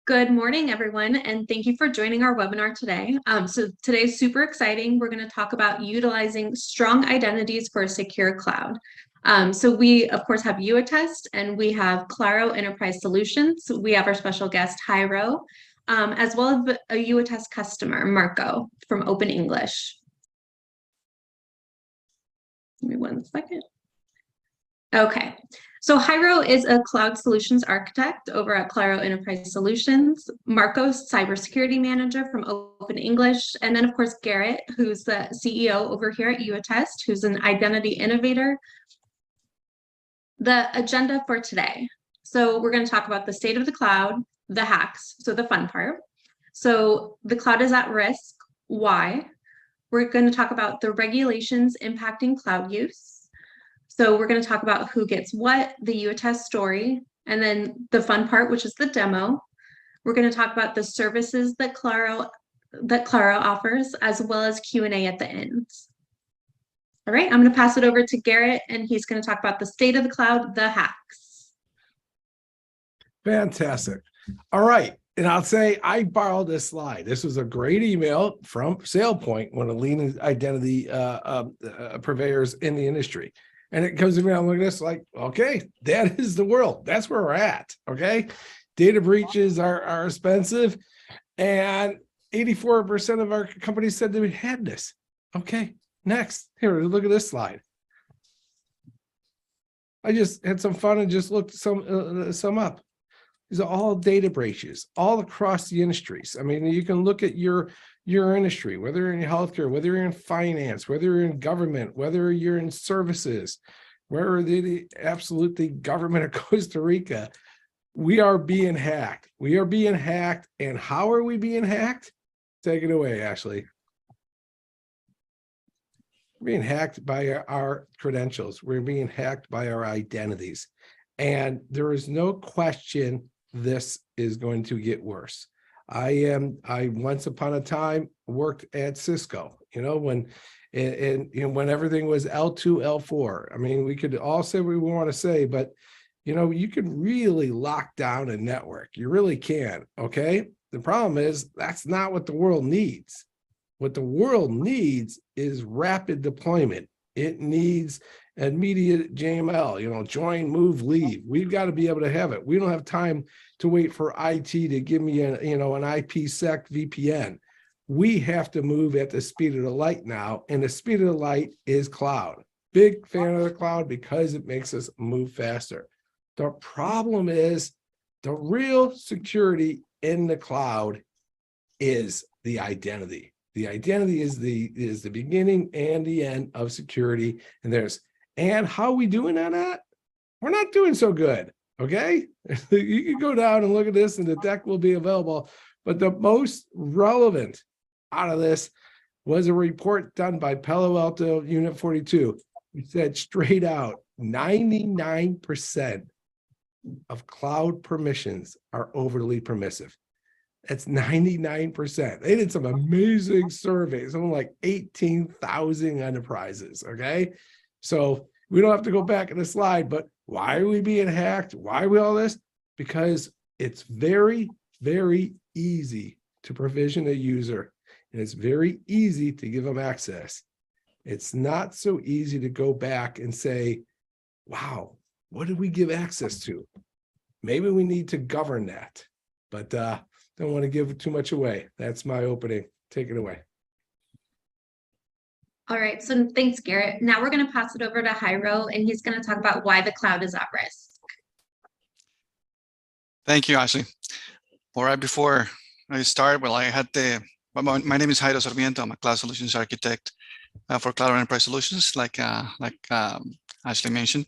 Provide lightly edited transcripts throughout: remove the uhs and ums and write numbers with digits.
Good morning, everyone, and thank you for joining our webinar today. So today's super exciting. We're going to talk about utilizing strong identities for a secure cloud. So we, of course, have YouAttest and we have Claro Enterprise Solutions. We have our special guest, Jairo, as well as a YouAttest customer, Marco, from OpenEnglish. Give me one second. Okay, so Jairo is a cloud solutions architect over at Claro Enterprise Solutions, Marcos, cybersecurity manager from OpenEnglish, and then of course Garrett, who's the CEO over here at YouAttest, who's an identity innovator. The agenda for today. So we're going to talk about the state of the cloud, the hacks, so the fun part. So the cloud is at risk. Why? We're going to talk about the regulations impacting cloud use. So we're going to talk about who gets what, the YouAttest story, and then the fun part, which is the demo. We're going to talk about the services that Claro offers, as well as Q&A at the end. All right, I'm going to pass it over to Garrett, and he's going to talk about the state of the cloud, the hacks. Fantastic. All right. And I'll say I borrowed this slide. This was a great email from SailPoint, one of the leading identity purveyors in the industry. And it comes around like this, like, okay, that is the world. That's where we're at. Okay. Data breaches are expensive. And 84% of our companies said they had this. Okay. Next. Here, look at this slide. I just had some fun and just looked some up. These are all data breaches all across the industries. I mean, you can look at your industry, whether you're in healthcare, whether you're in finance, whether you're in government, whether you're in services, where the absolutely government of Costa Rica, we are being hacked. We are being hacked. And how are we being hacked? Take it away, Ashley. We're being hacked by our credentials. We're being hacked by our identities. And there is no question this is going to get worse. I once upon a time worked at Cisco, when everything was L2, L4. I mean, we could all say what we want to say, but you could really lock down a network. You really can. Okay. The problem is that's not what the world needs. What the world needs is rapid deployment. It needs immediate JML, join, move, leave. We've got to be able to have it. We don't have time to wait for IT to give me an IPsec VPN. We have to move at the speed of the light now, and the speed of the light is cloud. Big fan of the cloud because it makes us move faster. The problem is the real security in the cloud is the identity. The identity is the beginning and the end of security, and how are we doing on that? We're not doing so good, okay? You can go down and look at this and the deck will be available. But the most relevant out of this was a report done by Palo Alto Unit 42. It said straight out, 99% of cloud permissions are overly permissive. That's 99%. They did some amazing surveys, something like 18,000 enterprises, okay? So we don't have to go back in the slide, but why are we being hacked? Why are we all this? Because it's very, very easy to provision a user, and it's very easy to give them access. It's not so easy to go back and say, wow, what did we give access to? Maybe we need to govern that, but don't want to give too much away. That's my opening. Take it away. All right, so thanks, Garrett. Now we're going to pass it over to Jairo, and he's going to talk about why the cloud is at risk. Thank you, Ashley. All right, before I start, well, my name is Jairo Sarmiento. I'm a cloud solutions architect for Claro Enterprise Solutions, like Ashley mentioned.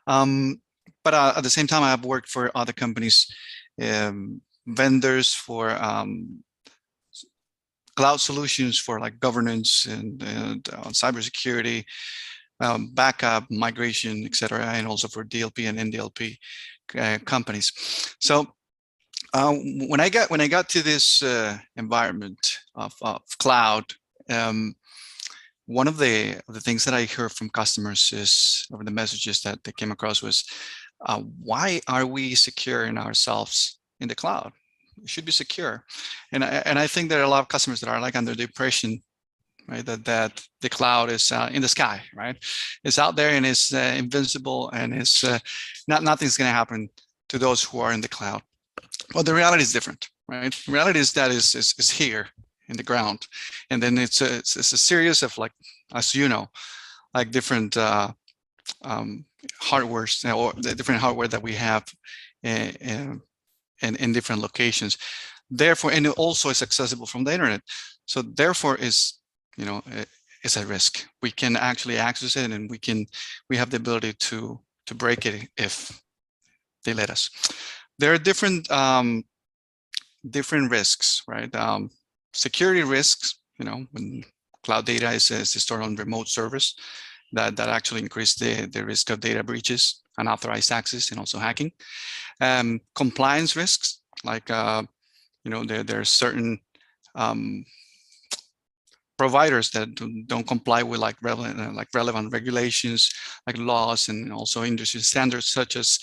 But at the same time, I have worked for other companies, vendors for cloud solutions for like governance and cybersecurity, backup, migration, etc., and also for DLP and NDLP companies. So when I got to this environment of cloud, one of the things that I heard from customers is, over the messages that they came across, was why are we securing ourselves in the cloud? It should be secure. And I think there are a lot of customers that are like under the impression, right, that the cloud is in the sky, right? It's out there and it's invincible, and it's nothing's going to happen to those who are in the cloud. Well, the reality is different, right? The reality is that is here in the ground, and then it's a series of, like, as you know, like different hardwares, or the different hardware that we have in different locations. Therefore, and it also is accessible from the internet. So therefore, is, you know, it's at risk. We can actually access it, and we have the ability to break it if they let us. There are different risks, right? Security risks, you know, when cloud data is stored on remote servers, that actually increase the risk of data breaches, unauthorized access, and also hacking. Compliance risks, like you know, there are certain providers that don't comply with relevant regulations, like laws, and also industry standards such as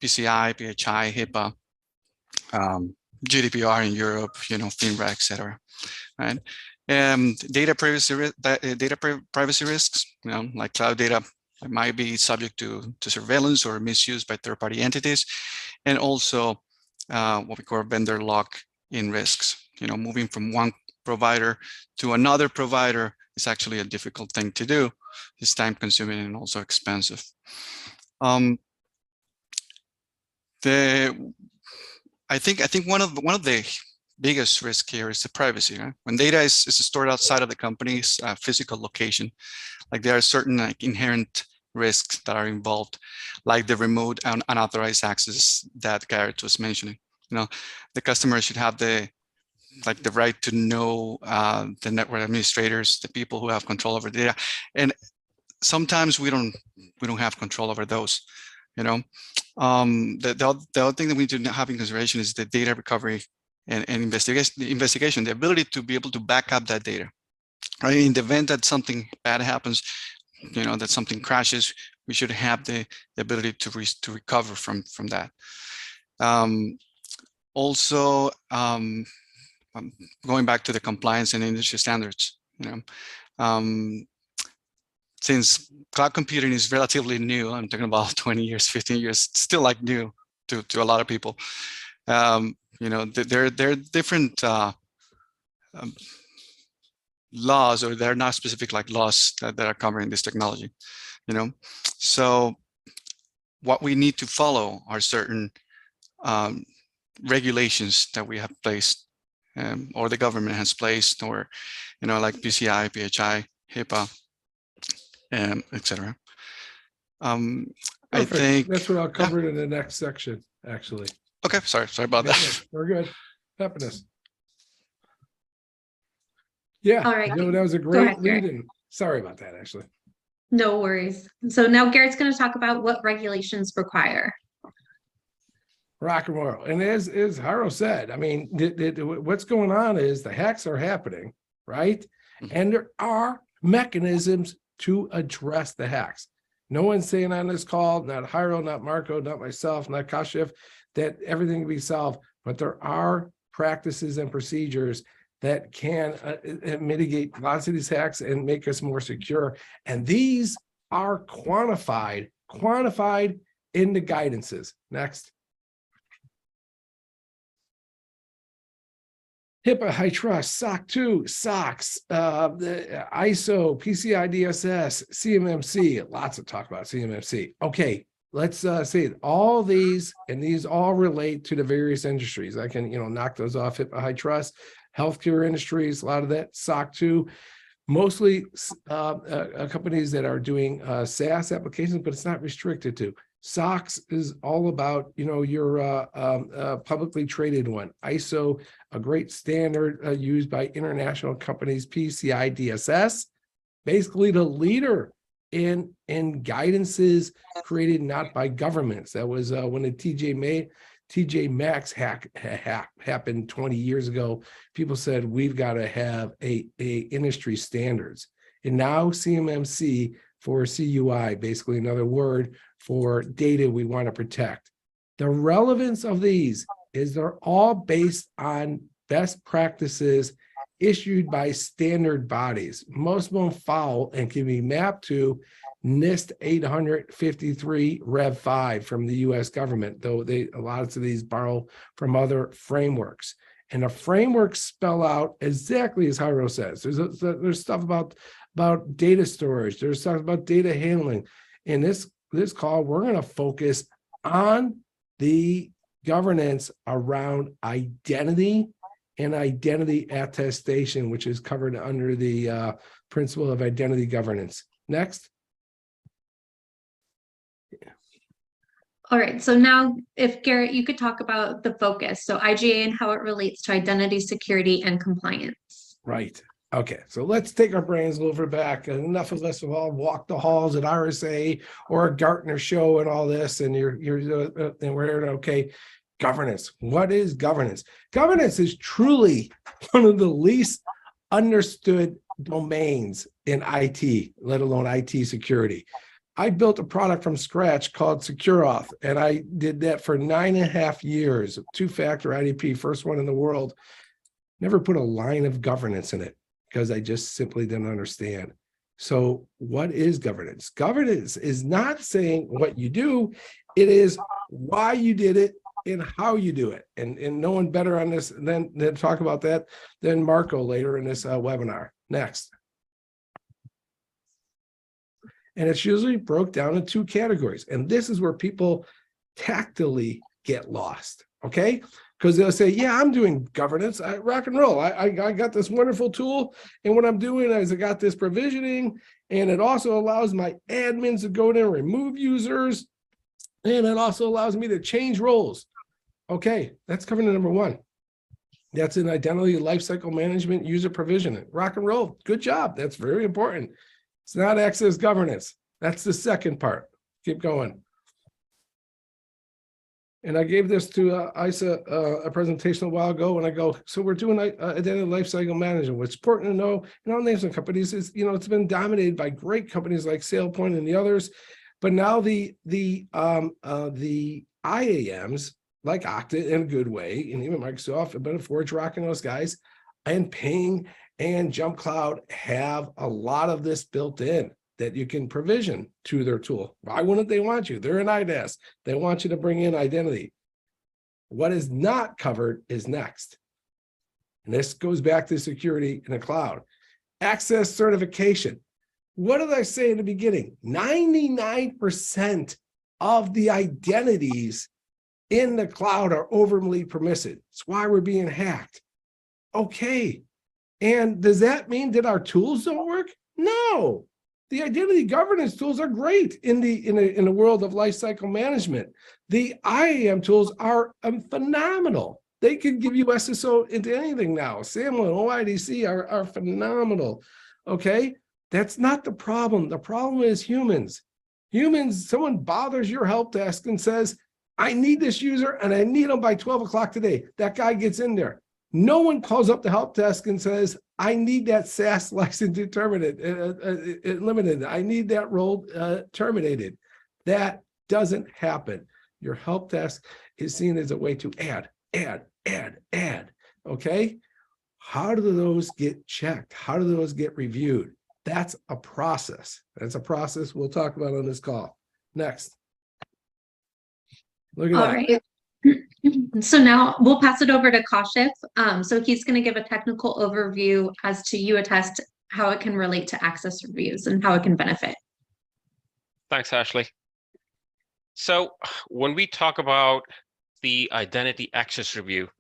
PCI, PHI, HIPAA, GDPR in Europe, you know, FINRA, etc. Right? Data privacy risks, you know, like cloud data might be subject to surveillance or misuse by third-party entities, and also what we call vendor lock-in risks. You know, moving from one provider to another provider is actually a difficult thing to do. It's time-consuming and also expensive. I think one of the biggest risk here is the privacy. Right? When data is stored outside of the company's physical location, like there are certain like inherent risks that are involved, like the remote and unauthorized access that Garrett was mentioning. You know, the customer should have the right to know the network administrators, the people who have control over data, and sometimes we don't have control over those. You know, the other thing that we need to have in consideration is the data recovery and investigation, the ability to be able to back up that data. Right, in the event that something bad happens, you know, that something crashes, we should have the ability to recover from that. Also, going back to the compliance and industry standards, you know, since cloud computing is relatively new, I'm talking about 20 years, 15 years, still like new to a lot of people. You know, there are different laws, or they're not specific like laws that are covering this technology, you know. So what we need to follow are certain regulations that we have placed, or the government has placed, or, you know, like PCI, PHI, HIPAA, etc. I think that's what I'll cover in the next section, actually. Okay, sorry about that. We're good. Happiness. Yeah, All right. that was a great lead-in. Sorry about that, actually. No worries. So now Garrett's going to talk about what regulations require. Rock and roll. And as Jairo said, I mean, what's going on is the hacks are happening, right? And there are mechanisms to address the hacks. No one's saying on this call, not Jairo, not Marco, not myself, not Kashif, that everything can be solved, but there are practices and procedures that can mitigate lots of these hacks and make us more secure. And these are quantified in the guidances. Next. HIPAA, high trust, SOC 2, SOX, the ISO, PCI DSS, CMMC, lots of talk about CMMC. Okay, let's say all these, and these all relate to the various industries. I can, you know, knock those off. HIPAA, high trust, healthcare industries, a lot of that, SOC 2, mostly companies that are doing SaaS applications, but it's not restricted to. SOX is all about, you know, your publicly traded one. ISO, a great standard used by international companies. PCI DSS, basically the leader in guidances created not by governments. That was when the TJ Maxx hack happened 20 years ago. People said we've got to have a industry standards, and now CMMC for CUI, basically another word for data we want to protect. The relevance of these is they're all based on best practices issued by standard bodies. Most of them follow and can be mapped to NIST 853 Rev 5 from the US government, though a lot of these borrow from other frameworks. And the frameworks spell out exactly as Jairo says. There's stuff about data storage. There's stuff about data handling. In this call, we're going to focus on the governance around identity and identity attestation, which is covered under the principle of identity governance. Next. All right, so now if Garrett, you could talk about the focus. So IGA and how it relates to identity, security, and compliance. Right. Okay, so let's take our brains a little bit back. Enough of us have all walked the halls at RSA or a Gartner show and all this, and and we're okay. Governance. What is governance? Governance is truly one of the least understood domains in IT, let alone IT security. I built a product from scratch called SecureAuth, and I did that for 9.5 years, two-factor IDP, first one in the world. Never put a line of governance in it because I just simply didn't understand. So what is governance? Governance is not saying what you do, it is why you did it and how you do it. And no one better on this than talk about that than Marco later in this webinar. Next. And it's usually broke down in two categories. And this is where people tactily get lost, okay? Because they'll say, yeah, I'm doing governance, rock and roll. I got this wonderful tool. And what I'm doing is I got this provisioning, and it also allows my admins to go in and remove users. And it also allows me to change roles. Okay, that's covenant number one. That's in identity lifecycle management, user provisioning, rock and roll. Good job. That's very important. It's not access governance. That's the second part. Keep going. And I gave this to Isa a presentation a while ago, and I go, so we're doing identity lifecycle management. What's important to know, and I'll name some companies, is it's been dominated by great companies like SailPoint and the others, but now the IAMs like Okta in a good way, and even Microsoft, but Forge rocking those guys, and Ping and Jump Cloud have a lot of this built in that you can provision to their tool. Why wouldn't they want you? They're an IDaaS. They want you to bring in identity. What is not covered is next. And this goes back to security in the cloud. Access certification. What did I say in the beginning? 99% of the identities in the cloud are overly permissive. It's why we're being hacked. Okay. And does that mean that our tools don't work? No. The identity governance tools are great in the world of lifecycle management. The IAM tools are phenomenal. They can give you SSO into anything now. SAML and OIDC are phenomenal. Okay, that's not the problem. The problem is humans. Humans, someone bothers your help desk and says, I need this user and I need them by 12 o'clock today. That guy gets in there. No one calls up the help desk and says, I need that SaaS license limited. I need that role terminated. That doesn't happen. Your help desk is seen as a way to add. Okay? How do those get checked? How do those get reviewed? That's a process. That's a process we'll talk about on this call. Next. Look at that. All right. So now we'll pass it over to Kashif. So he's going to give a technical overview as to YouAttest, how it can relate to access reviews and how it can benefit. Thanks, Ashley. So when we talk about the identity access review,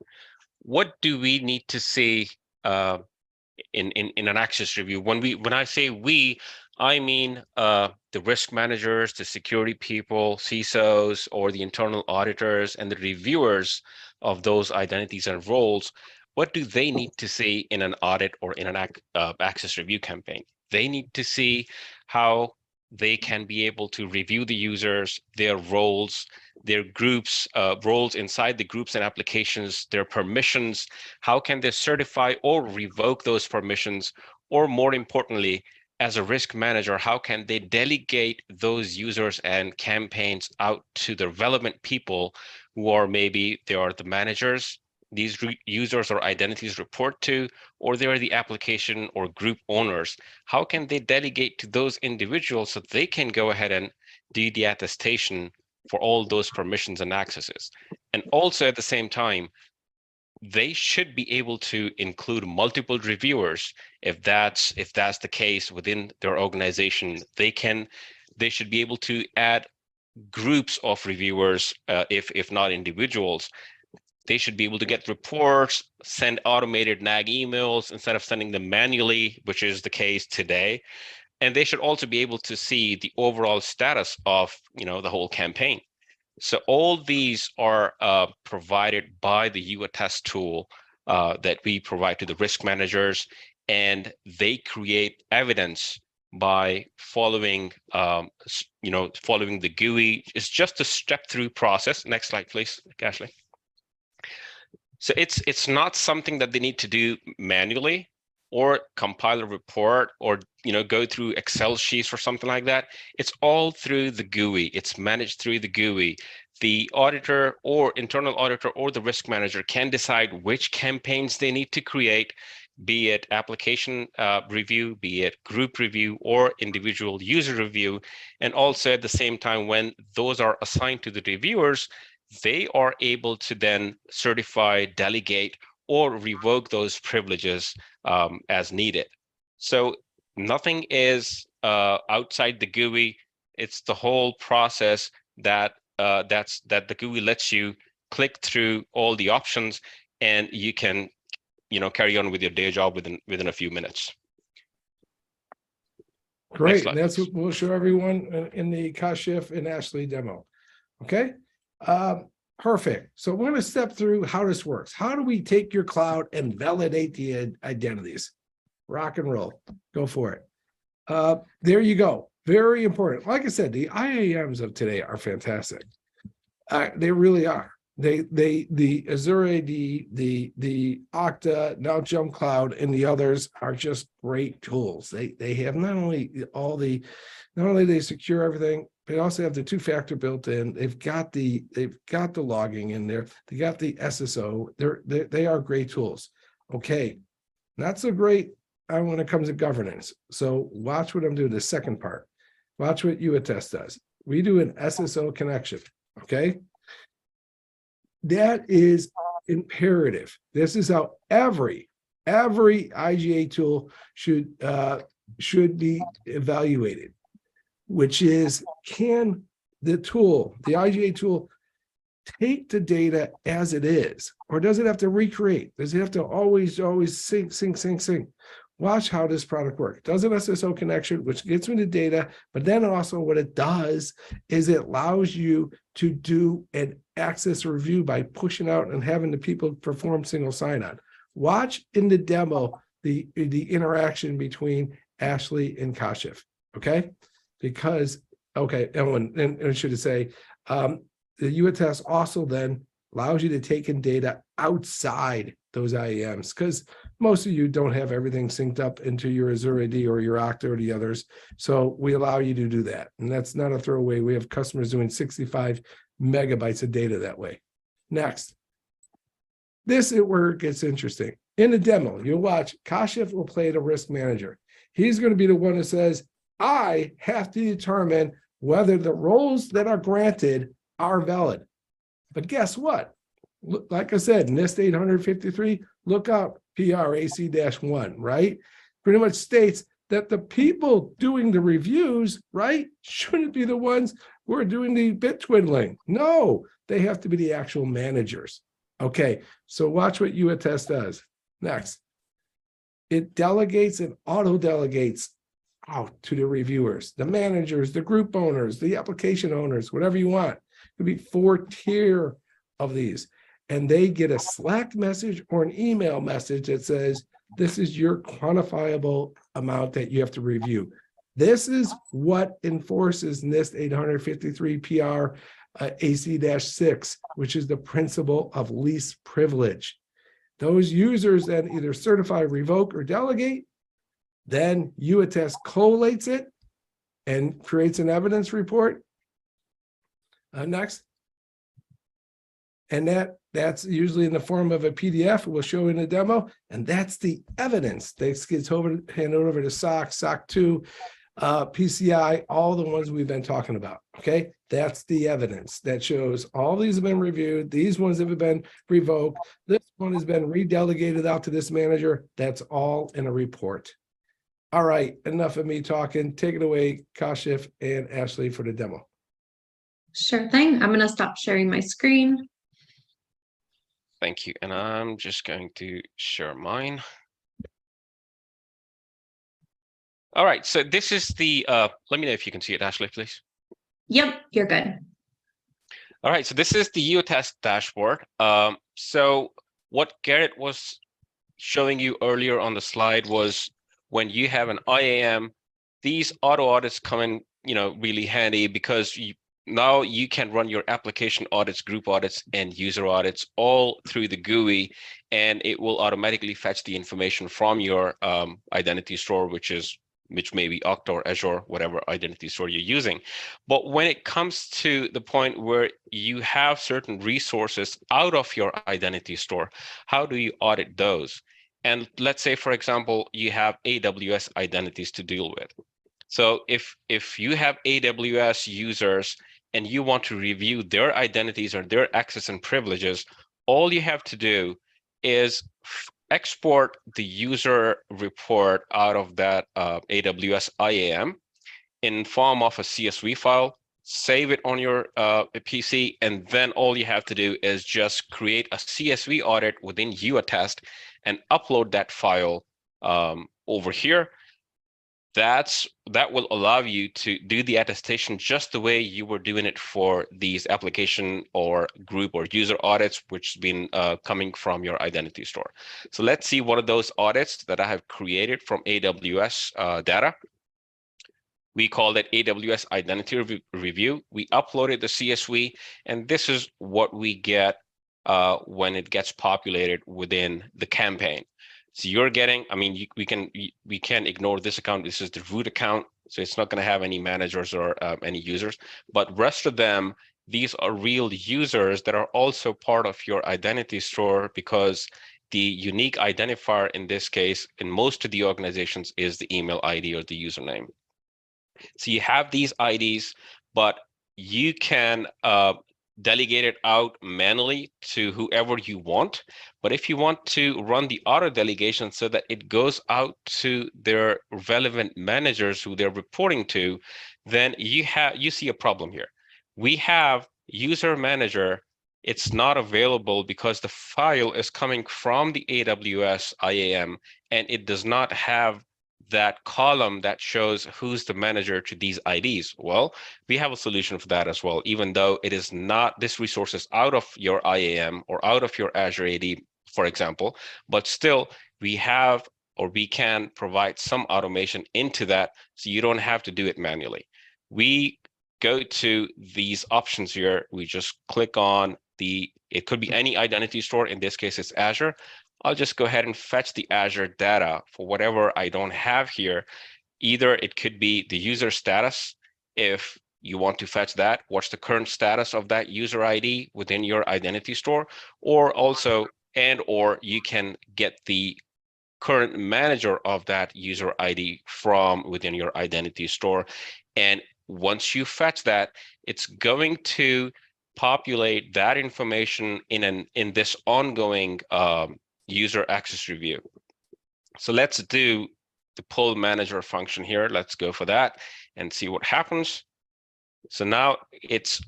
what do we need to see in an access review? When I say we, I mean the risk managers, the security people, CISOs, or the internal auditors and the reviewers of those identities and roles. What do they need to see in an audit or in an access review campaign? They need to see how they can be able to review the users, their roles, their groups, roles inside the groups and applications, their permissions. How can they certify or revoke those permissions? Or more importantly, as a risk manager, how can they delegate those users and campaigns out to the relevant people who are maybe they are the managers these users or identities report to, or they are the application or group owners. How can they delegate to those individuals so they can go ahead and do the attestation for all those permissions and accesses? And also at the same time, they should be able to include multiple reviewers. If that's the case within their organization, they should be able to add groups of reviewers, if not individuals. They should be able to get reports, send automated nag emails instead of sending them manually, which is the case today. And they should also be able to see the overall status of the whole campaign. So all these are provided by the YouAttest tool that we provide to the risk managers, and they create evidence by following following the GUI. It's just a step-through process. Next slide, please, Ashley. So it's not something that they need to do manually or compile a report or go through Excel sheets or something like that. It's all through the GUI. It's managed through the GUI. The auditor or internal auditor or the risk manager can decide which campaigns they need to create, be it application review, be it group review, or individual user review. And also at the same time, when those are assigned to the reviewers, they are able to then certify, delegate, or revoke those privileges as needed. So nothing is outside the GUI. It's the whole process that the GUI lets you click through all the options, and you can carry on with your day job within a few minutes. Great. And that's what we'll show everyone in the Kashif and Ashley demo. Okay. Perfect. So we're going to step through how this works. How do we take your cloud and validate the identities? Rock and roll. Go for it. There you go. Very important. Like I said, the IAMs of today are fantastic. They really are. The Azure AD, the Okta, now Jump Cloud, and the others are just great tools. They have not only they secure everything, they also have the two-factor built in. They've got the logging in there. They got the SSO. They are great tools. Okay, not so great when it comes to governance. So watch what I'm doing. The second part. Watch what YouAttest does. We do an SSO connection. Okay, that is imperative. This is how every IGA tool should be evaluated, which is, can the IGA tool take the data as it is, or does it have to recreate? Does it have to always sync? Watch how this product works. Does an SSO connection, which gets me the data, but then also what it does is it allows you to do an access review by pushing out and having the people perform single sign-on. Watch in the demo the interaction between Ashley and Kashif, okay? Because, okay, and I should say, the YouAttest also then allows you to take in data outside those IAMs, because most of you don't have everything synced up into your Azure AD or your Okta or the others. So we allow you to do that. And that's not a throwaway. We have customers doing 65 megabytes of data that way. Next, this is where it gets interesting. In the demo, you'll watch, Kashif will play the risk manager. He's going to be the one that says, I have to determine whether the roles that are granted are valid. But guess what? Like I said, NIST 853, look up PRAC-1, right? Pretty much states that the people doing the reviews, right, shouldn't be the ones who are doing the bit twiddling. No, they have to be the actual managers. Okay, so watch what YouAttest does. Next, it delegates and auto-delegates out to the reviewers, the managers, the group owners, the application owners, whatever you want. It could be 4-tier of these. And they get a Slack message or an email message that says, this is your quantifiable amount that you have to review. This is what enforces NIST 853 PR AC-6, which is the principle of least privilege. Those users then either certify, revoke, or delegate. Then YouAttest collates it and creates an evidence report. Next. And that's usually in the form of a PDF. We'll show in a demo, and that's the evidence that gets handed over to SOC 2, PCI, all the ones we've been talking about. Okay, that's the evidence that shows all these have been reviewed. These ones have been revoked. This one has been redelegated out to this manager. That's all in a report. All right, enough of me talking. Take it away, Kashif and Ashley, for the demo. Sure thing. I'm going to stop sharing my screen. Thank you. And I'm just going to share mine. All right, so this is the, let me know if you can see it, Ashley, please. Yep, you're good. All right, so this is the YouAttest dashboard. So what Garrett was showing you earlier on the slide was when you have an IAM, these auto audits come in, really handy because now you can run your application audits, group audits, and user audits all through the GUI, and it will automatically fetch the information from your identity store, which may be Okta or Azure, whatever identity store you're using. But when it comes to the point where you have certain resources out of your identity store, how do you audit those? And let's say, for example, you have AWS identities to deal with. So if you have AWS users and you want to review their identities or their access and privileges, all you have to do is export the user report out of that AWS IAM in form of a CSV file, save it on your PC, and then all you have to do is just create a CSV audit within YouAttest and upload that file over here. That will allow you to do the attestation just the way you were doing it for these application or group or user audits, which has been coming from your identity store. So let's see one of those audits that I have created from AWS data. We called it AWS Identity Review. We uploaded the CSV, and this is what we get when it gets populated within the campaign. So you're getting, we can ignore this account. This is the root account, so it's not going to have any managers or any users. But rest of them, these are real users that are also part of your identity store, because the unique identifier in this case, in most of the organizations, is the email ID or the username. So you have these IDs, but you can delegate it out manually to whoever you want. But if you want to run the auto delegation so that it goes out to their relevant managers who they're reporting to, then you see a problem here. We have user manager. It's not available because the file is coming from the AWS IAM, and it does not have that column that shows who's the manager to these IDs. Well, we have a solution for that as well, even though it is not, this resource is out of your IAM or out of your Azure AD, for example, but still we have, or we can provide some automation into that so you don't have to do it manually. We go to these options here. We just click on it could be any identity store. In this case, it's Azure. I'll just go ahead and fetch the Azure data for whatever I don't have here. Either it could be the user status. If you want to fetch that, what's the current status of that user ID within your identity store, or also, or you can get the current manager of that user ID from within your identity store. And once you fetch that, it's going to populate that information in this ongoing user access review. So let's do the pull manager function here. Let's go for that and see what happens. So now it's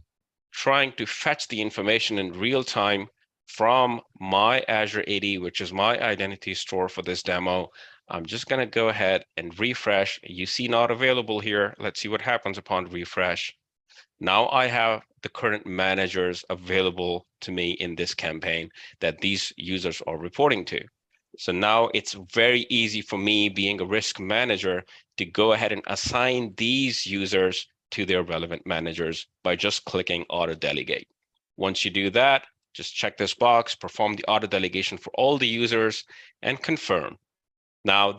trying to fetch the information in real time from my Azure AD, which is my identity store for this demo. I'm just going to go ahead and refresh. You see not available here. Let's see what happens upon refresh. Now I have the current managers available to me in this campaign that these users are reporting to. So now it's very easy for me, being a risk manager, to go ahead and assign these users to their relevant managers by just clicking auto delegate. Once you do that, just check this box, perform the auto delegation for all the users, and confirm. Now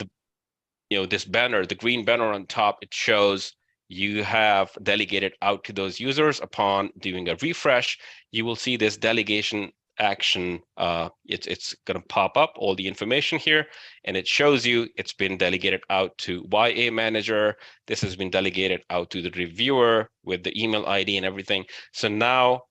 this banner, the green banner on top, it shows you have delegated out to those users. Upon doing a refresh, you will see this delegation action. It's going to pop up all the information here, and it shows you it's been delegated out to YA manager. This has been delegated out to the reviewer with the email ID and everything. So now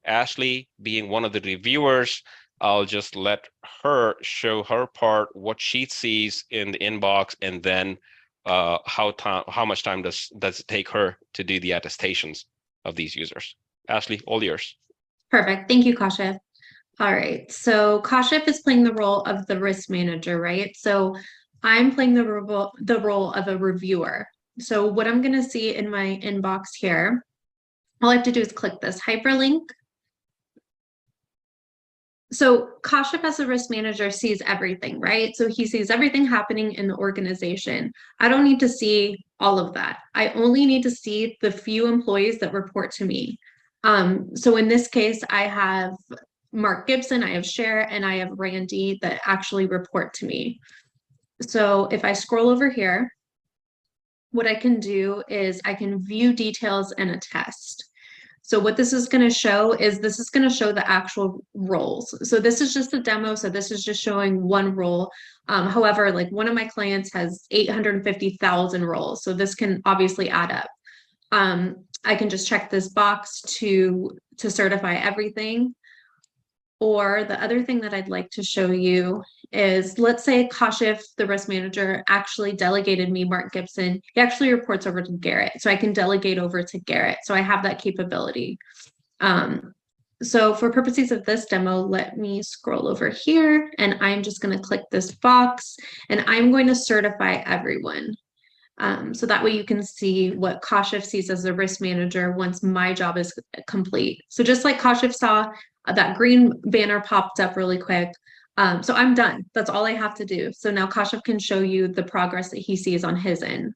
Ashley, being one of the reviewers, I'll just let her show her part, what she sees in the inbox, and then how much time does it take her to do the attestations of these users. Ashley, all yours. Perfect. Thank you, Kashif. All right. So Kashif is playing the role of the risk manager, right? So I'm playing the role of a reviewer. So what I'm going to see in my inbox here, all I have to do is click this hyperlink. So Kashif as a risk manager sees everything, right? So he sees everything happening in the organization. I don't need to see all of that. I only need to see the few employees that report to me. So in this case, I have Mark Gibson, I have Cher, and I have Randy that actually report to me. So if I scroll over here, what I can do is I can view details and attest. So what this is going to show is this is going to show the actual roles. So this is just a demo. So this is just showing one role. However, like one of my clients has 850,000 roles. So this can obviously add up. I can just check this box to certify everything. Or the other thing that I'd like to show you is, let's say Kashif, the risk manager, actually delegated me Mark Gibson. He actually reports over to Garrett. So I can delegate over to Garrett. So I have that capability. So for purposes of this demo, let me scroll over here and I'm just going to click this box and I'm going to certify everyone. So that way you can see what Kashif sees as the risk manager once my job is complete. So just like Kashif saw, that green banner popped up really quick. So I'm done. That's all I have to do. So now Kashif can show you the progress that he sees on his end.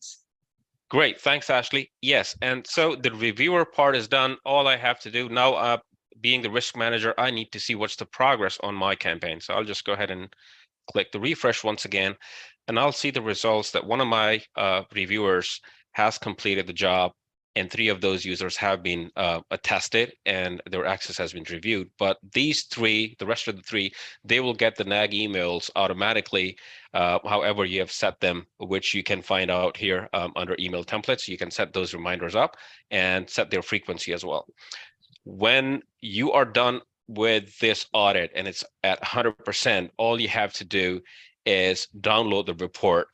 Great. Thanks, Ashley. Yes. And so the reviewer part is done. All I have to do now, being the risk manager, I need to see what's the progress on my campaign. So I'll just go ahead and click the refresh once again, and I'll see the results that one of my reviewers has completed the job, and 3 of those users have been attested and their access has been reviewed. But these 3, the rest of the 3, they will get the NAG emails automatically, however you have set them, which you can find out here under email templates. You can set those reminders up and set their frequency as well. When you are done with this audit and it's at 100%, all you have to do is download the report.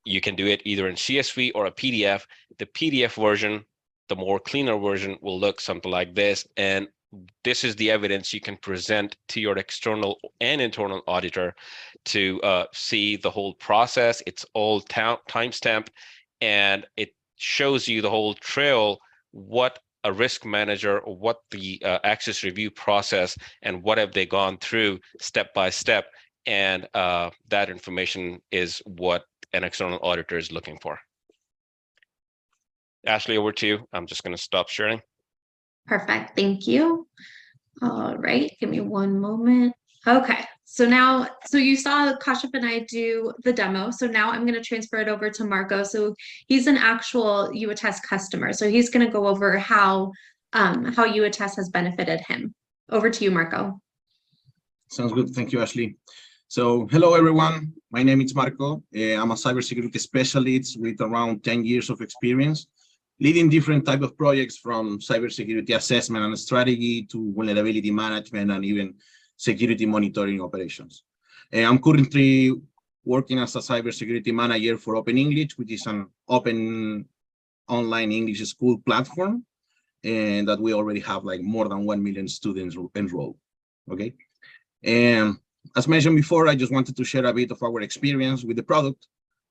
You can do it either in CSV or a PDF. The PDF version, the more cleaner version, will look something like this. And this is the evidence you can present to your external and internal auditor to see the whole process. It's all timestamped, and it shows you the whole trail, what a risk manager, or what the access review process, and what have they gone through step by step. And that information is what an external auditor is looking for. Ashley, over to you. I'm just going to stop sharing. Perfect. Thank you. All right. Give me one moment. Okay. So now, so you saw Kashif and I do the demo. So now I'm going to transfer it over to Marco. So he's an actual YouAttest customer. So he's going to go over how YouAttest has benefited him. Over to you, Marco. Sounds good. Thank you, Ashley. So hello, everyone. My name is Marco. I'm a cybersecurity specialist with around 10 years of experience, leading different types of projects from cybersecurity assessment and strategy to vulnerability management and even security monitoring operations. I'm currently working as a cybersecurity manager for OpenEnglish, which is an open online English school platform, and that we already have like more than 1 million students enrolled. Okay. And as mentioned before, I just wanted to share a bit of our experience with the product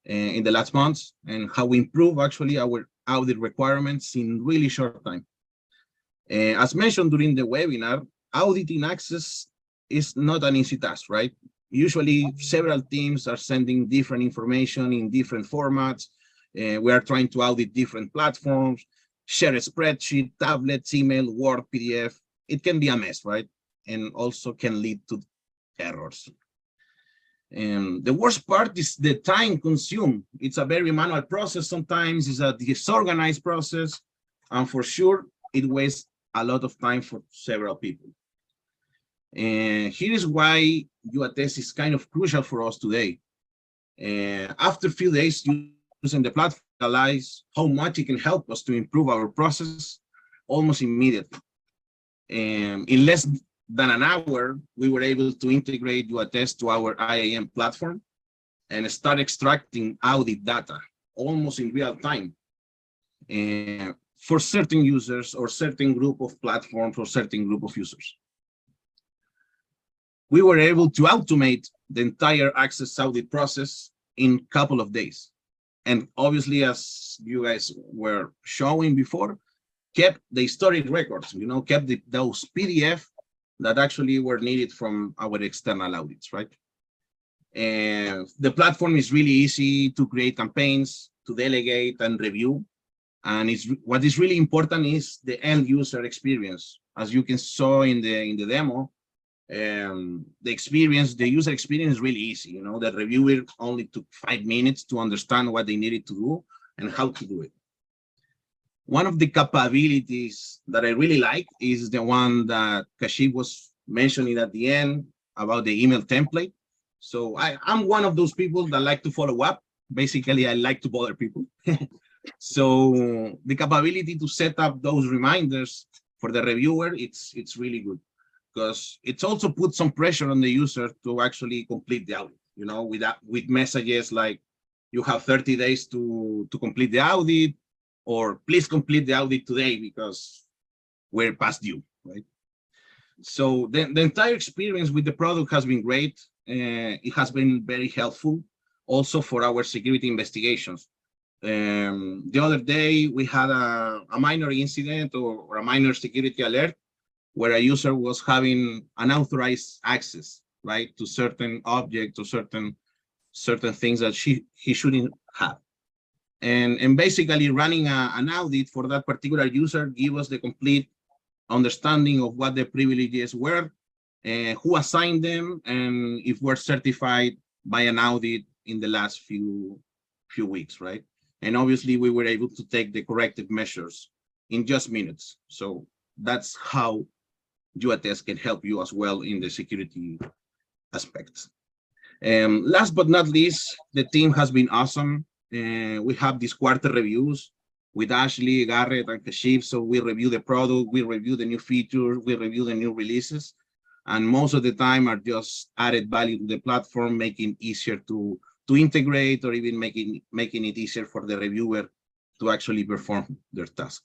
in the last months and how we improve actually our audit requirements in really short time. As mentioned during the webinar, auditing access is not an easy task, right? Usually several teams are sending different information in different formats. We are trying to audit different platforms, share a spreadsheet, tablets, email, Word, PDF. It can be a mess, right? And also can lead to errors. The worst part is the time consumed. It's a very manual process. Sometimes it's a disorganized process, and for sure it wastes a lot of time for several people. And here is why YouAttest is kind of crucial for us today. After a few days using the platform, realize how much it can help us to improve our process almost immediately. In less than an hour, we were able to integrate YouAttest to our IAM platform and start extracting audit data almost in real time for certain users or certain group of platforms or certain group of users. We were able to automate the entire access audit process in a couple of days. And obviously, as you guys were showing before, kept the historic records, kept those PDF that actually were needed from our external audits, right? And the platform is really easy to create campaigns, to delegate and review. And what is really important is the end user experience. As you can saw in the demo, the user experience is really easy. The reviewer only took 5 minutes to understand what they needed to do and how to do it. One of the capabilities that I really like is the one that Kashif was mentioning at the end about the email template. So I'm one of those people that like to follow up. Basically, I like to bother people. So the capability to set up those reminders for the reviewer, it's really good, because it's also put some pressure on the user to actually complete the audit, with messages like, you have 30 days to complete the audit, or please complete the audit today because we're past due, right? So the entire experience with the product has been great. It has been very helpful also for our security investigations. The other day we had a minor incident or a minor security alert where a user was having unauthorized access, right, to certain objects or certain things that he shouldn't have. And basically running an audit for that particular user give us the complete understanding of what the privileges were, who assigned them, and if we're certified by an audit in the last few weeks, right? And obviously we were able to take the corrective measures in just minutes. So that's how YouAttest can help you as well in the security aspects. Last but not least, the team has been awesome. We have these quarter reviews with Ashley, Garrett, and Kashif. So we review the product, we review the new features, we review the new releases, and most of the time are just added value to the platform, making it easier to integrate, or even making it easier for the reviewer to actually perform their task.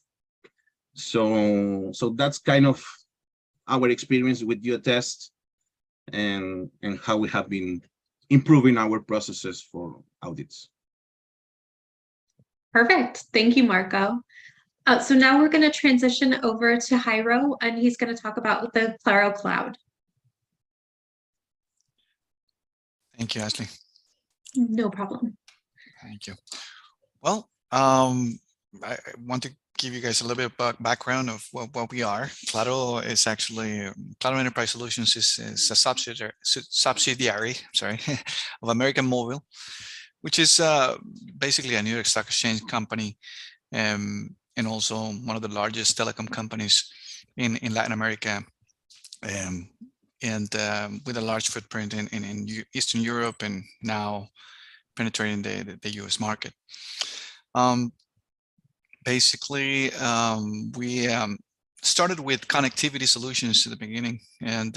So that's kind of our experience with YouAttest and how we have been improving our processes for audits. Perfect. Thank you, Marco. So now we're going to transition over to Jairo, and he's going to talk about the Claro Cloud. Thank you, Ashley. No problem. Thank you. Well, I want to give you guys a little bit of background of what we are. Claro is actually, Claro Enterprise Solutions is a subsidiary of American Mobile, which is basically a New York Stock Exchange company, and also one of the largest telecom companies in Latin America, and with a large footprint in Eastern Europe, and now penetrating the US market. Basically, we started with connectivity solutions at the beginning, and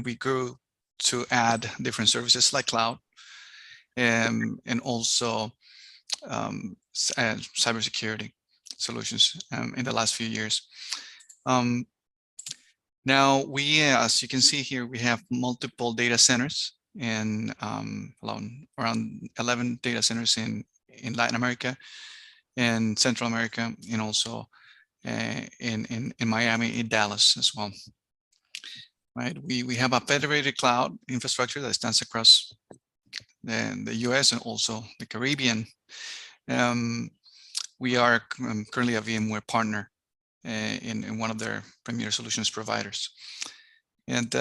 we grew to add different services like cloud, and also cybersecurity solutions in the last few years. Now we, as you can see here, we have multiple data centers, and around 11 data centers in Latin America and Central America, and also in Miami, in Dallas as well. Right, we have a federated cloud infrastructure that stands across the US and also the Caribbean. We are currently a VMware partner in one of their premier solutions providers, and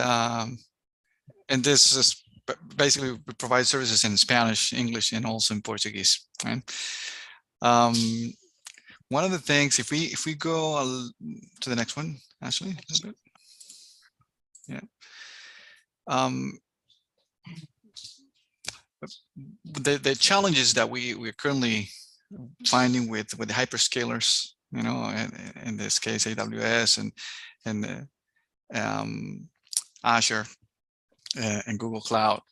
this is basically we provide services in Spanish, English, and also in Portuguese, right? One of the things, if we go to the next one, Ashley, a little bit. Yeah. The challenges that we're currently finding with the hyperscalers, you know, in this case AWS and Azure and Google Cloud,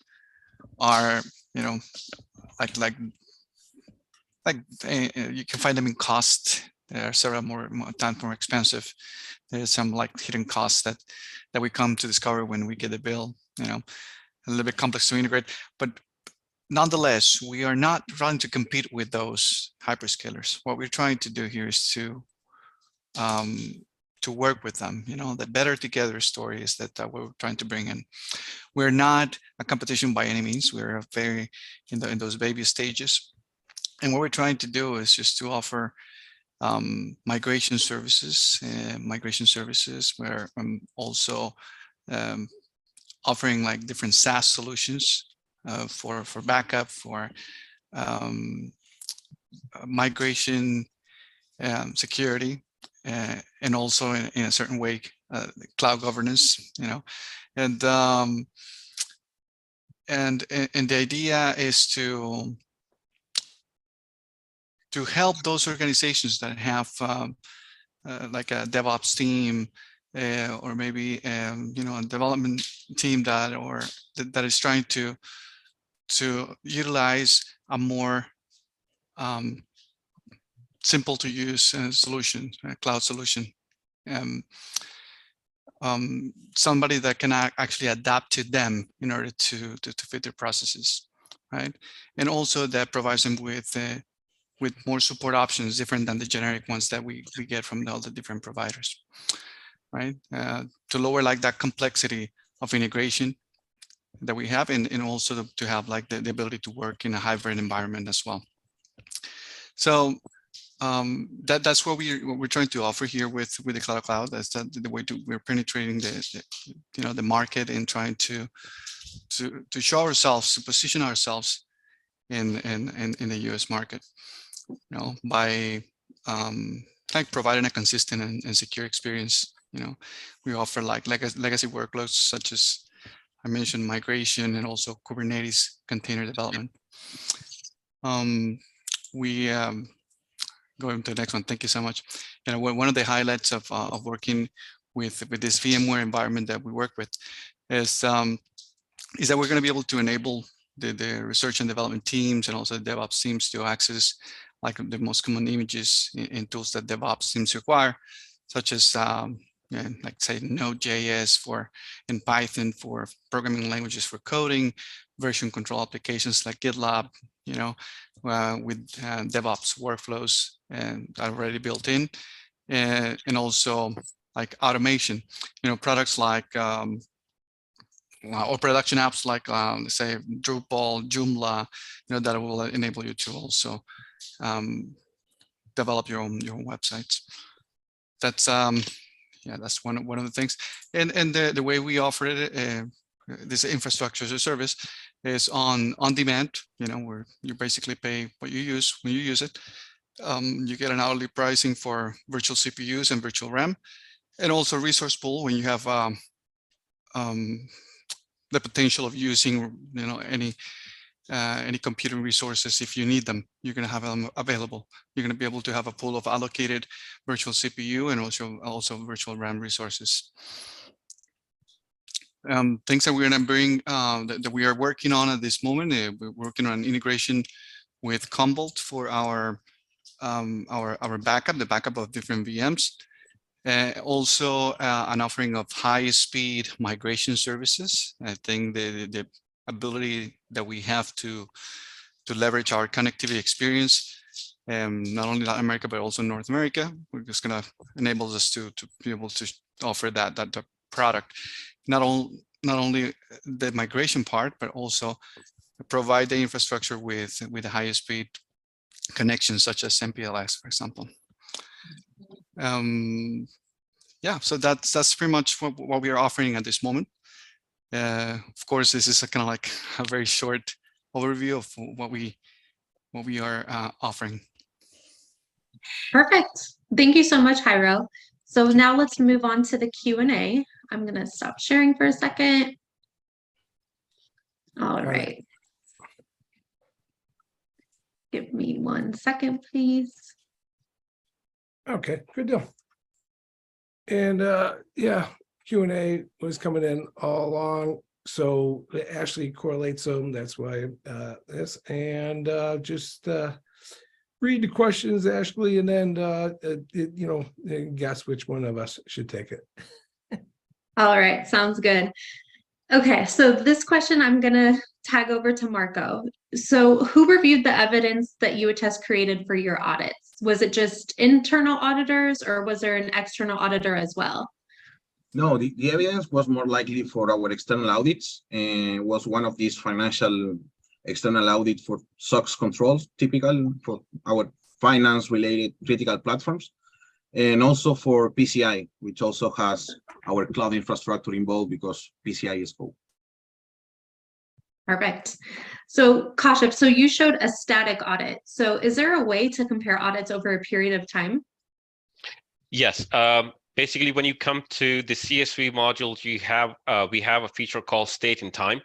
are, you know, like you can find them in cost. There are several more times more expensive. There's some like hidden costs that we come to discover when we get the bill, you know, a little bit complex to integrate, but nonetheless, we are not trying to compete with those hyperscalers. What we're trying to do here is to work with them. You know, the better together story is that we're trying to bring in. We're not a competition by any means. We're very in those baby stages. And what we're trying to do is just to offer migration services. Where I'm also offering like different SaaS solutions for backup, for migration, security, and also in a certain way, cloud governance. You know, and the idea is to help those organizations that have like a DevOps team, or maybe you know, a development team that is trying to utilize a more simple to use solution, cloud solution. Somebody that can actually adapt to them in order to fit their processes, right? And also that provides them with more support options different than the generic ones that we get from all the different providers, right? To lower like that complexity of integration that we have, and also to have like the ability to work in a hybrid environment as well. So that's what we're trying to offer here with the Claro Cloud. That's the way we're penetrating the market and trying to show ourselves, to position ourselves in the US market, you know, by like providing a consistent and secure experience. You know, we offer like legacy workloads such as I mentioned, migration, and also Kubernetes container development. We going to the next one. Thank you so much. You know, one of the highlights of working with this VMware environment that we work with is that we're going to be able to enable the research and development teams and also the DevOps teams to access like the most common images in tools that DevOps teams require, such as like say Node.js and Python for programming languages for coding, version control applications like GitLab, you know, with DevOps workflows and already built in, and also like automation, you know, products like or production apps like let's say Drupal, Joomla, you know, that will enable you to also develop your own websites. That's yeah, that's one of the things. And the way we offer it, this infrastructure as a service, is on demand. You know, where you basically pay what you use when you use it. You get an hourly pricing for virtual CPUs and virtual RAM, and also resource pool when you have the potential of using, you know, any computing resources. If you need them, you're going to have them available. You're going to be able to have a pool of allocated virtual CPU and also virtual RAM resources. Things that we're going to bring that we are working on at this moment. We're working on integration with Commvault for our backup, the backup of different VMs. Also an offering of high-speed migration services. I think the ability that we have to leverage our connectivity experience, not only Latin America but also North America, we're just going to enable us to be able to offer that product, not only the migration part, but also provide the infrastructure with the highest speed connections such as MPLS, for example. Yeah, so that's pretty much what we are offering at this moment. Of course, this is kind of like a very short overview of what we are offering. Perfect. Thank you so much, Jairo. So now let's move on to the Q&A. I'm going to stop sharing for a second. All right. Give me 1 second, please. Okay, good deal. And yeah, Q&A was coming in all along. So it actually correlates them. That's why this, and just read the questions, Ashley, and then guess which one of us should take it. All right, sounds good. Okay, so this question I'm gonna tag over to Marco. So who reviewed the evidence that YouAttest created for your audits? Was it just internal auditors, or was there an external auditor as well? No, the evidence was more likely for our external audits, and was one of these financial external audit for SOX controls, typical for our finance-related critical platforms, and also for PCI, which also has our cloud infrastructure involved because PCI is full. Perfect. So Kashif, so you showed a static audit. So is there a way to compare audits over a period of time? Yes. Basically, when you come to the CSV modules, you have we have a feature called state and time,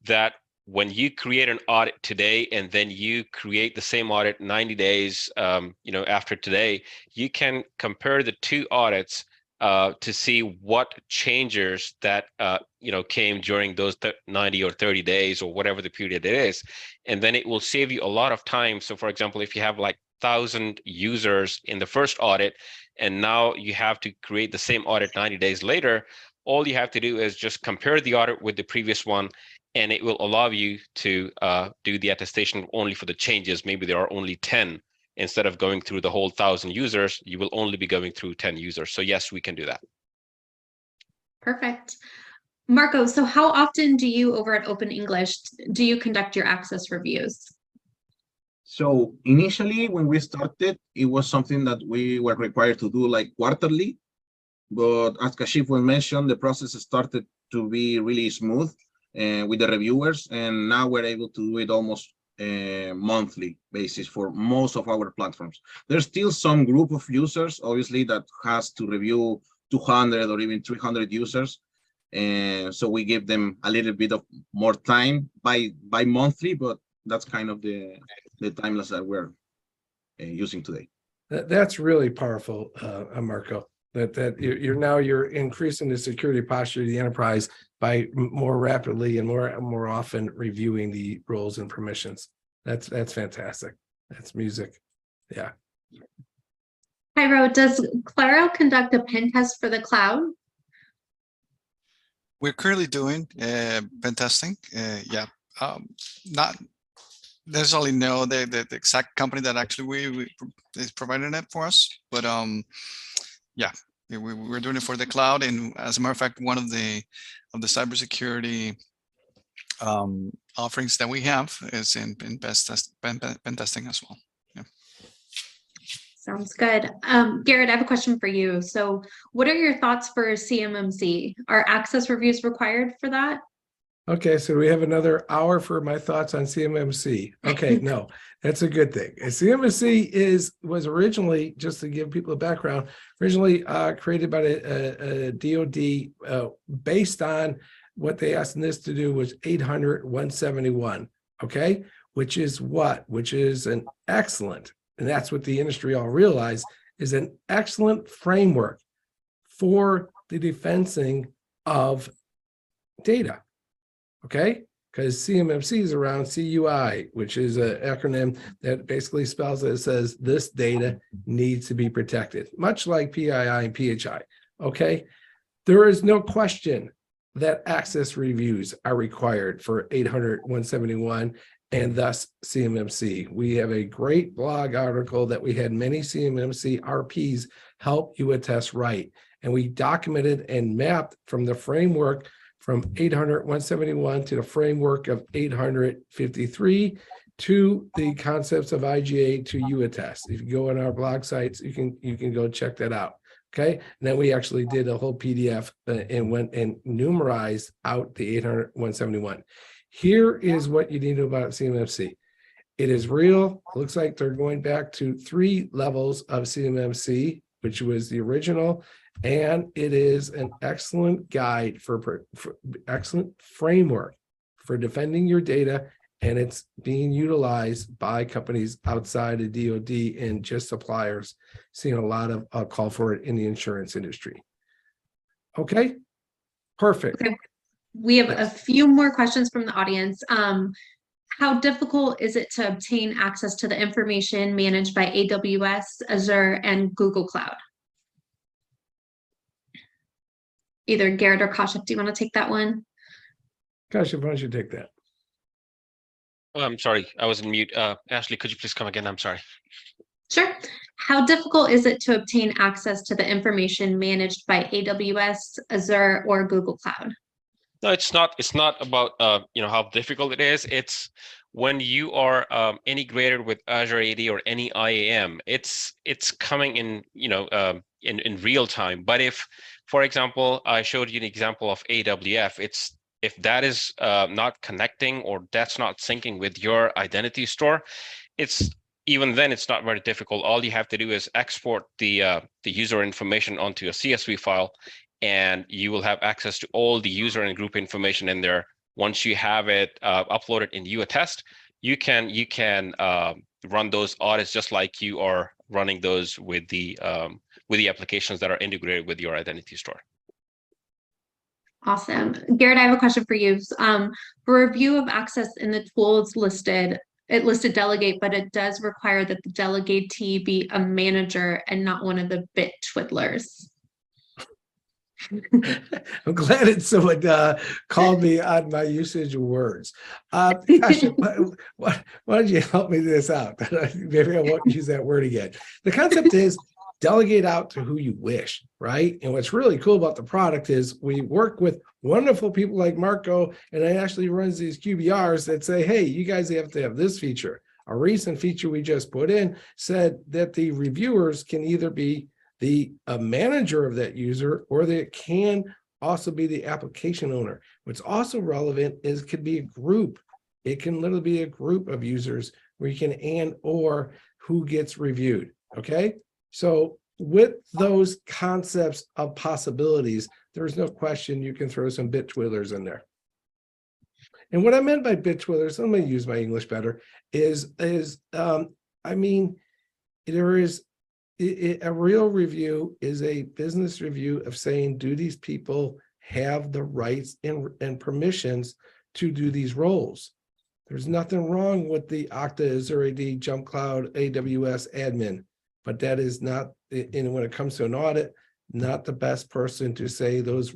that when you create an audit today and then you create the same audit 90 days after today, you can compare the two audits to see what changes that came during those 90 or 30 days or whatever the period it is, and then it will save you a lot of time. So for example, if you have like 1,000 users in the first audit and now you have to create the same audit 90 days later, all you have to do is just compare the audit with the previous one, and it will allow you to do the attestation only for the changes. Maybe there are only 10. Instead of going through the whole 1,000 users, you will only be going through 10 users. So yes, we can do that. Perfect. Marco, so how often do you over at OpenEnglish, do you conduct your access reviews? So initially, when we started, it was something that we were required to do like quarterly. But as Kashif will mention, the process started to be really smooth with the reviewers. And now we're able to do it almost monthly basis for most of our platforms. There's still some group of users, obviously, that has to review 200 or even 300 users. And so we give them a little bit of more time by monthly, but that's kind of the timelines that we're using today. That's really powerful, Marco. That you're increasing the security posture of the enterprise by more rapidly and more often reviewing the roles and permissions. That's fantastic. That's music. Yeah. Jairo, does Claro conduct a pen test for the cloud? We're currently doing pen testing. Not necessarily know the exact company that actually we is providing it for us, but yeah, we're doing it for the cloud. And as a matter of fact, one of the cybersecurity offerings that we have is in pen testing as well. Yeah. Sounds good. Garrett, I have a question for you. So what are your thoughts for CMMC? Are access reviews required for that? Okay, so we have another hour for my thoughts on CMMC. Okay, no, that's a good thing. CMMC was originally, just to give people a background, originally created by a DoD based on what they asked NIST to do was 800-171, okay? Which is what? Which is an excellent, and that's what the industry all realized, is an excellent framework for the defensing of data. Okay, because CMMC is around CUI, which is an acronym that basically spells it says this data needs to be protected, much like PII and PHI. Okay, there is no question that access reviews are required for 800-171 and thus CMMC. We have a great blog article that we had many CMMC RPs help YouAttest write, and we documented and mapped from the framework from 800-171 to the framework of 853 to the concepts of IGA to YouAttest. If you go on our blog sites, you can go check that out. Okay, and then we actually did a whole PDF and went and numerized out the 800-171. Here is what you need to know about CMMC. It is real. It looks like they're going back to 3 levels of CMMC, which was the original, and it is an excellent guide for excellent framework for defending your data, and it's being utilized by companies outside of DoD and just suppliers. Seeing a lot of call for it in the insurance industry. Okay, perfect. Okay. We have Yes. a few more questions from the audience. How difficult is it to obtain access to the information managed by AWS, Azure, and Google Cloud? Either Garrett or Kaushik, do you want to take that one? Gosh, why don't you take that? Oh, I'm sorry, I was in mute. Ashley, could you please come again? I'm sorry. Sure. How difficult is it to obtain access to the information managed by AWS, Azure, or Google Cloud? No, it's not. It's not about how difficult it is. It's when you are integrated with Azure AD or any IAM. It's coming in in real time. But if, for example, I showed you an example of AWF, if that is not connecting or that's not syncing with your identity store, even then it's not very difficult. All you have to do is export the user information onto a CSV file, and you will have access to all the user and group information in there. Once you have it uploaded in YouAttest, you can run those audits just like you are running those with the applications that are integrated with your identity store. Awesome. Garrett, I have a question for you. For review of access in the tools listed, it listed delegate, but it does require that the delegatee be a manager and not one of the bit twiddlers. I'm glad it's someone called me on my usage of words. Gosh, why don't you help me this out? Maybe I won't use that word again. The concept is delegate out to who you wish, right? And what's really cool about the product is we work with wonderful people like Marco, and it actually runs these QBRs that say, hey, you guys have to have this feature. A recent feature we just put in said that the reviewers can either be a manager of that user, or they can also be the application owner. What's also relevant is it could be a group. It can literally be a group of users where you can or who gets reviewed, okay? So with those concepts of possibilities, there's no question you can throw some bit twiddlers in there. And what I meant by bit twiddlers, I'm going to use my English better, I mean, there is a real review is a business review of saying, do these people have the rights and permissions to do these roles? There's nothing wrong with the Okta, Azure AD, Jump Cloud, AWS admin, but that is not, and when it comes to an audit, not the best person to say those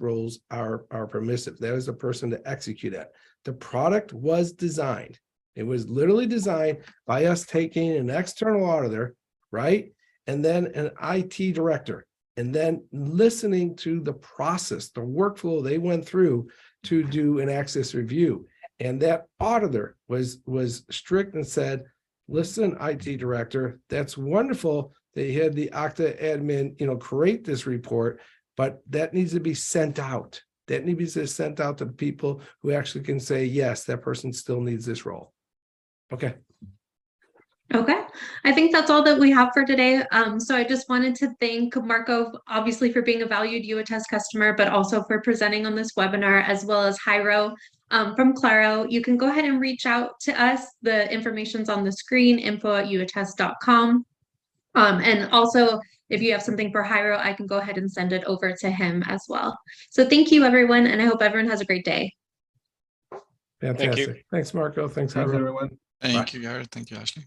roles are permissive. That is the person to execute it. The product was designed. It was literally designed by us taking an external auditor, right? And then an IT director, and then listening to the process, the workflow they went through to do an access review. And that auditor was strict and said, listen, IT director, that's wonderful that you had the Okta admin, create this report, but that needs to be sent out. That needs to be sent out to people who actually can say, yes, that person still needs this role. Okay. Okay, I think that's all that we have for today. So I just wanted to thank Marco, obviously, for being a valued YouAttest customer, but also for presenting on this webinar, as well as Jairo from Claro. You can go ahead and reach out to us. The information's on the screen, info@youattest.com. And also, if you have something for Jairo, I can go ahead and send it over to him as well. So thank you, everyone, and I hope everyone has a great day. Fantastic. Thanks, Marco. Thanks, Thanks, Jairo. everyone. Thank you, Jairo. Thank you, Ashley.